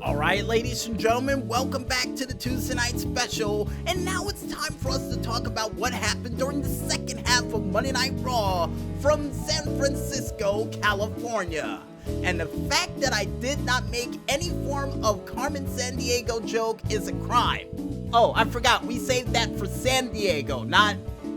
Alright, ladies and gentlemen, welcome back to the Tuesday Night Special, and now it's time for us to talk about what happened during the second half of Monday Night Raw from San Francisco, California. And the fact that I did not make any form of Carmen Sandiego joke is a crime. Oh, I forgot, we saved that for San Diego, not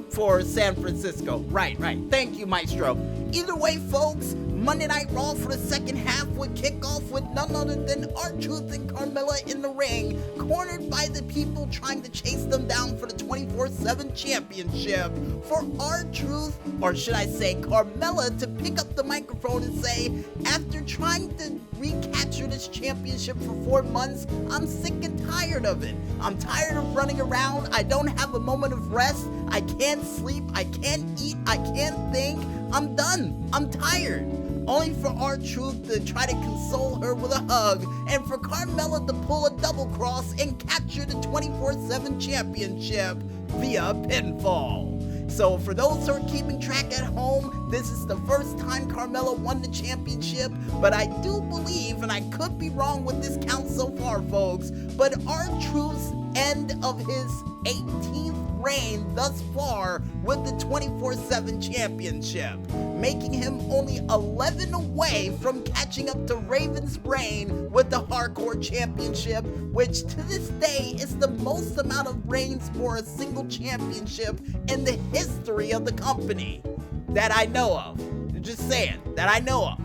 for San Francisco. Right. Thank you, Maestro. Either way, folks, Monday Night Raw for the second half would kick off with none other than R-Truth and Carmella in the ring, cornered by the people trying to chase them down for the 24/7 championship. For R-Truth, or should I say Carmella, to pick up the microphone and say, after trying to recapture this championship for 4 months, I'm sick and tired of it. I'm tired of running around. I don't have a moment of rest. I can't sleep. I can't eat. I can't think. I'm done. I'm tired. Only for R-Truth to try to console her with a hug, and for Carmella to pull a double cross and capture the 24/7 championship via pinfall. So for those who are keeping track at home, this is the first time Carmella won the championship, but I do believe, and I could be wrong with this count so far, folks, but R-Truth's end of his 18th reign thus far with the 24/7 championship, making him only 11 away from catching up to Raven's reign with the Hardcore Championship, which to this day is the most amount of reigns for a single championship in the history of the company that I know of. Just saying, that I know of.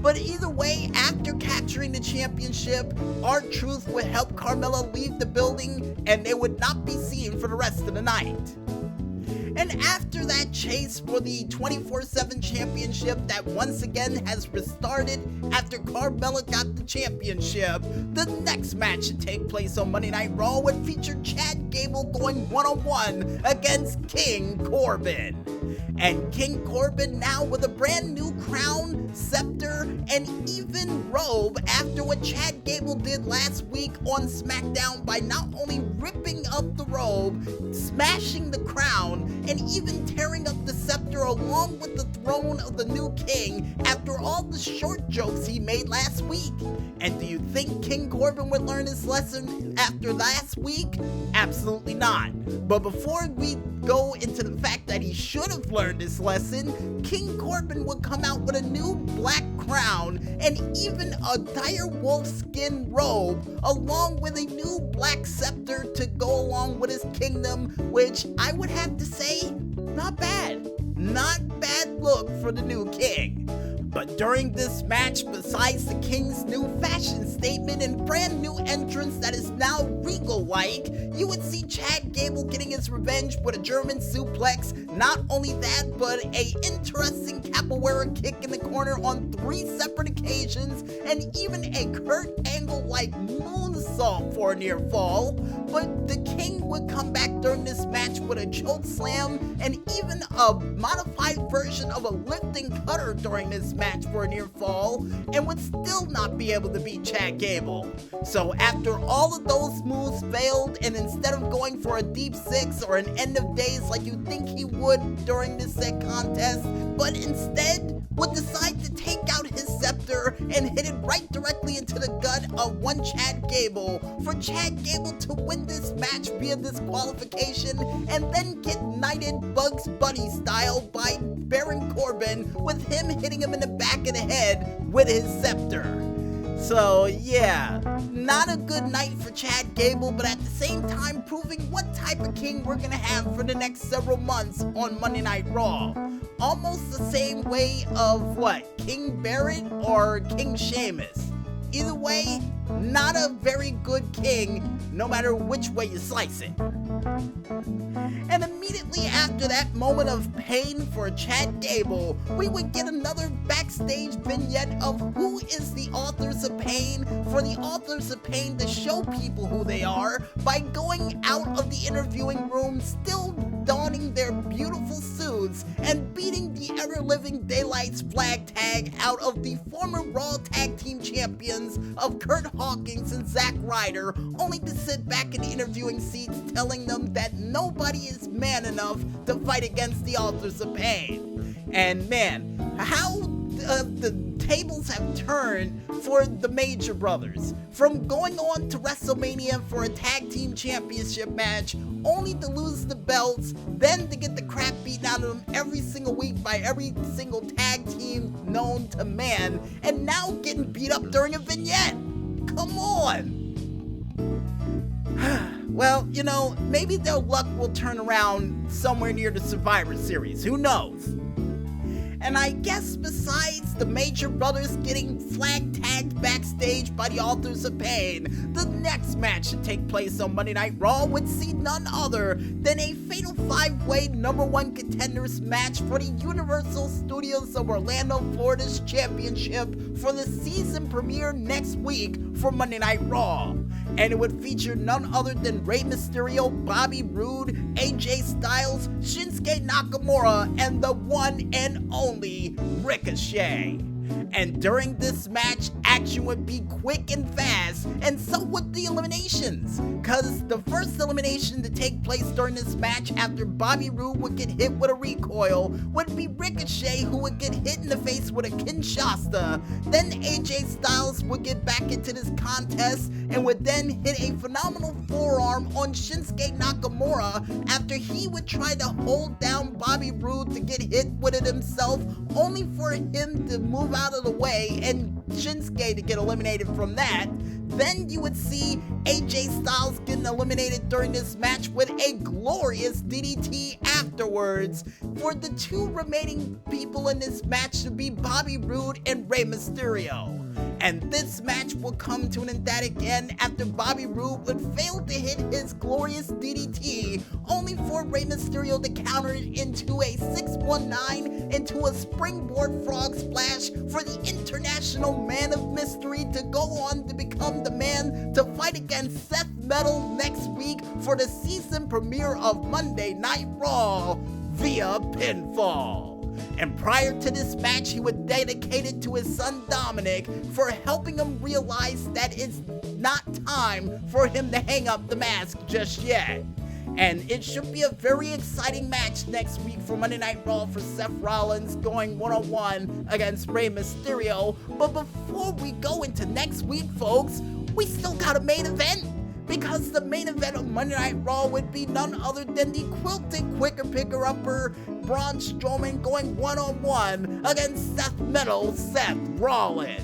But either way, after capturing the championship, R-Truth would help Carmella leave the building and they would not be seen for the rest of the night. And after that chase for the 24/7 championship that once again has restarted after Carmella got the championship, the next match to take place on Monday Night Raw would feature Chad Gable going one-on-one against King Corbin. And King Corbin now with a brand new crown, scepter, and even robe after what Chad Gable did last week on SmackDown by not only ripping up the robe, smashing the crown, and even tearing up the scepter along with the throne of the new king after all the short jokes he made last week. And do you think King Corbin would learn his lesson after last week? Absolutely not. But before we go into the fact that he should have learned his lesson, King Corbin would come out with a new black crown and even a dire wolf skin robe, along with a new black scepter to go along with his kingdom, which I would have to say, not bad. Not bad look for the new king. But during this match, besides the King's new fashion statement and brand new entrance that is now regal-like, you would see Chad Gable getting his revenge with a German suplex. Not only that, but a interesting capoeira kick in the corner on 3 separate occasions, and even a Kurt Angle-like moonsault for a near fall. But the King would come back during this match with a choke slam and even a modified version of a lifting cutter during this match for a near fall, and would still not be able to beat Chad Gable. So after all of those moves failed, and instead of going for a deep 6 or an end of days like you think he would during this said contest, but instead would decide to take out his scepter and hit it right directly into the gut of one Chad Gable, for Chad Gable to win this match via disqualification and then get knighted Bugs Bunny style by Baron Corbin, with him hitting him in the back of the head with his scepter. So yeah, not a good night for Chad Gable, but at the same time proving what type of king we're gonna have for the next several months on Monday Night Raw. Almost the same way of what, King Barrett or King Sheamus. Either way, not a very good king, no matter which way you slice it. And immediately after that moment of pain for Chad Gable, we would get another backstage vignette of who is the authors of pain, for the authors of pain to show people who they are by going out of the interviewing room still donning their beautiful suits and beating the ever-living Daylight's flag tag out of the former Raw Tag Team Champions of Kurt Hawkins and Zack Ryder, only to sit back in the interviewing seats telling them that nobody is man enough to fight against the Authors of Pain. And man, how the tables have turned for the Major Brothers. From going on to WrestleMania for a tag team championship match, only to lose the belts, then to get the crap beaten out of them every single week by every single tag team known to man, and now getting beat up during a vignette. Come on! Well, you know, maybe their luck will turn around somewhere near the Survivor Series. Who knows? And I guess besides the Major Brothers getting flag tagged backstage by the Authors of Pain, the next match to take place on Monday Night Raw would see none other than a fatal 5-way #1 contenders match for the Universal Studios of Orlando, Florida's championship for the season premiere next week for Monday Night Raw. And it would feature none other than Rey Mysterio, Bobby Roode, AJ Styles, Shinsuke Nakamura, and the one and only Ricochet. And during this match, action would be quick and fast, and so would the eliminations. Cause the first elimination to take place during this match after Bobby Roode would get hit with a recoil would be Ricochet, who would get hit in the face with a Kinshasa. Then AJ Styles would get back into this contest and would then hit a phenomenal forearm on Shinsuke Nakamura after he would try to hold down Bobby Roode to get hit with it himself, only for him to move out of the way and Shinsuke to get eliminated from that. Then you would see AJ Styles getting eliminated during this match with a glorious DDT afterwards. For the two remaining people in this match to be Bobby Roode and Rey Mysterio. And this match will come to an emphatic end after Bobby Roode would fail to hit his glorious DDT, only for Rey Mysterio to counter it into a 619 into a springboard frog splash for the International Man of Mystery to go on to become the man to fight against Seth Metal next week for the season premiere of Monday Night Raw via pinfall. And prior to this match, he would dedicate it to his son Dominic for helping him realize that it's not time for him to hang up the mask just yet. And it should be a very exciting match next week for Monday Night Raw for Seth Rollins going one-on-one against Rey Mysterio. But before we go into next week, folks, we still got a main event. Because the main event of Monday Night Raw would be none other than the quilted quicker picker-upper Braun Strowman going one-on-one against Seth Metal Seth Rollins.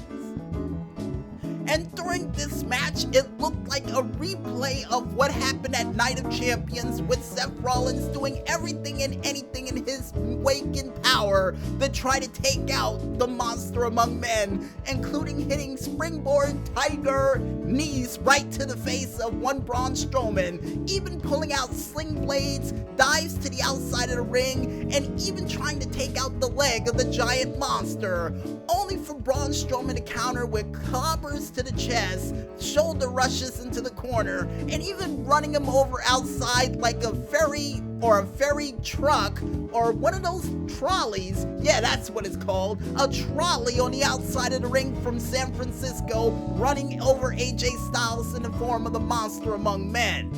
And during this match, it looked like a replay of what happened at Night of Champions, with Seth Rollins doing everything and anything in his waking power to try to take out the monster among men, including hitting springboard tiger knees right to the face of one Braun Strowman, even pulling out sling blades, dives to the outside of the ring, and even trying to take out the leg of the giant monster, only for Braun Strowman to counter with clobbers to the chest, shoulder rushes into the corner, and even running him over outside like a ferry or a ferry truck or one of those trolleys. Yeah, that's what it's called. A trolley on the outside of the ring from San Francisco, running over AJ Styles in the form of the monster among men.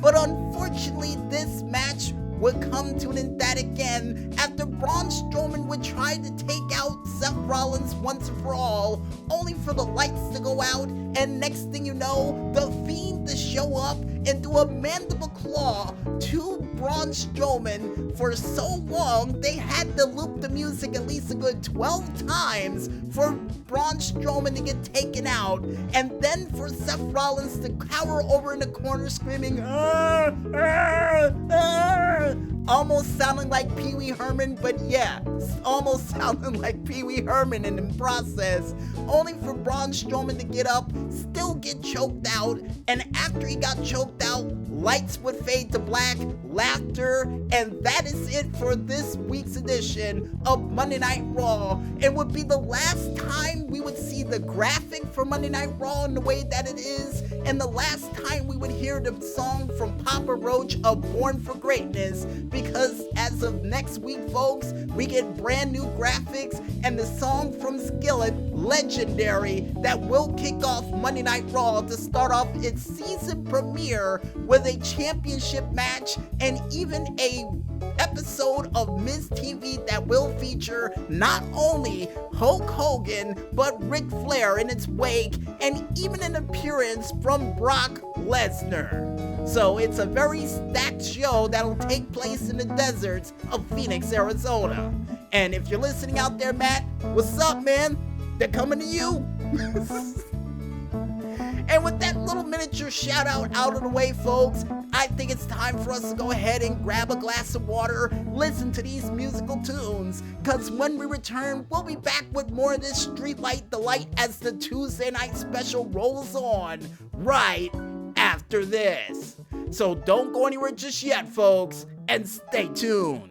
But unfortunately, this match would come to an emphatic end after Braun Strowman would try to take out Seth Rollins once and for all, only for the lights to go out, and next thing you know, the Fiend to show up and do a mandible claw to Braun Strowman. For so long, they had to loop the music at least a good 12 times for Braun Strowman to get taken out, and then for Seth Rollins to cower over in the corner screaming, almost sounding like Pee Wee Herman, but yeah, almost sounding like Pee Wee Herman in the process, only for Braun Strowman to get up, still get choked out, and after he got choked out, lights would fade to black, laughter, and that is it for this week's edition of Monday Night Raw. It would be the last time we would see the graphic for Monday Night Raw in the way that it is, and the last time we would hear the song from Papa Roach of Born for Greatness, because as of next week, folks, we get brand new graphics and the song from Skillet, Legendary, that will kick off Monday Night Raw to start off its season premiere with a championship match and and even a episode of Ms. TV that will feature not only Hulk Hogan, but Ric Flair in its wake, and even an appearance from Brock Lesnar. So it's a very stacked show that'll take place in the deserts of Phoenix, Arizona. And if you're listening out there, Matt, what's up, man? They're coming to you. And with that little miniature shout out of the way, folks, I think it's time for us to go ahead and grab a glass of water, listen to these musical tunes, because when we return, we'll be back with more of this Streetlight Delight as the Tuesday Night Special rolls on right after this. So don't go anywhere just yet, folks, and stay tuned.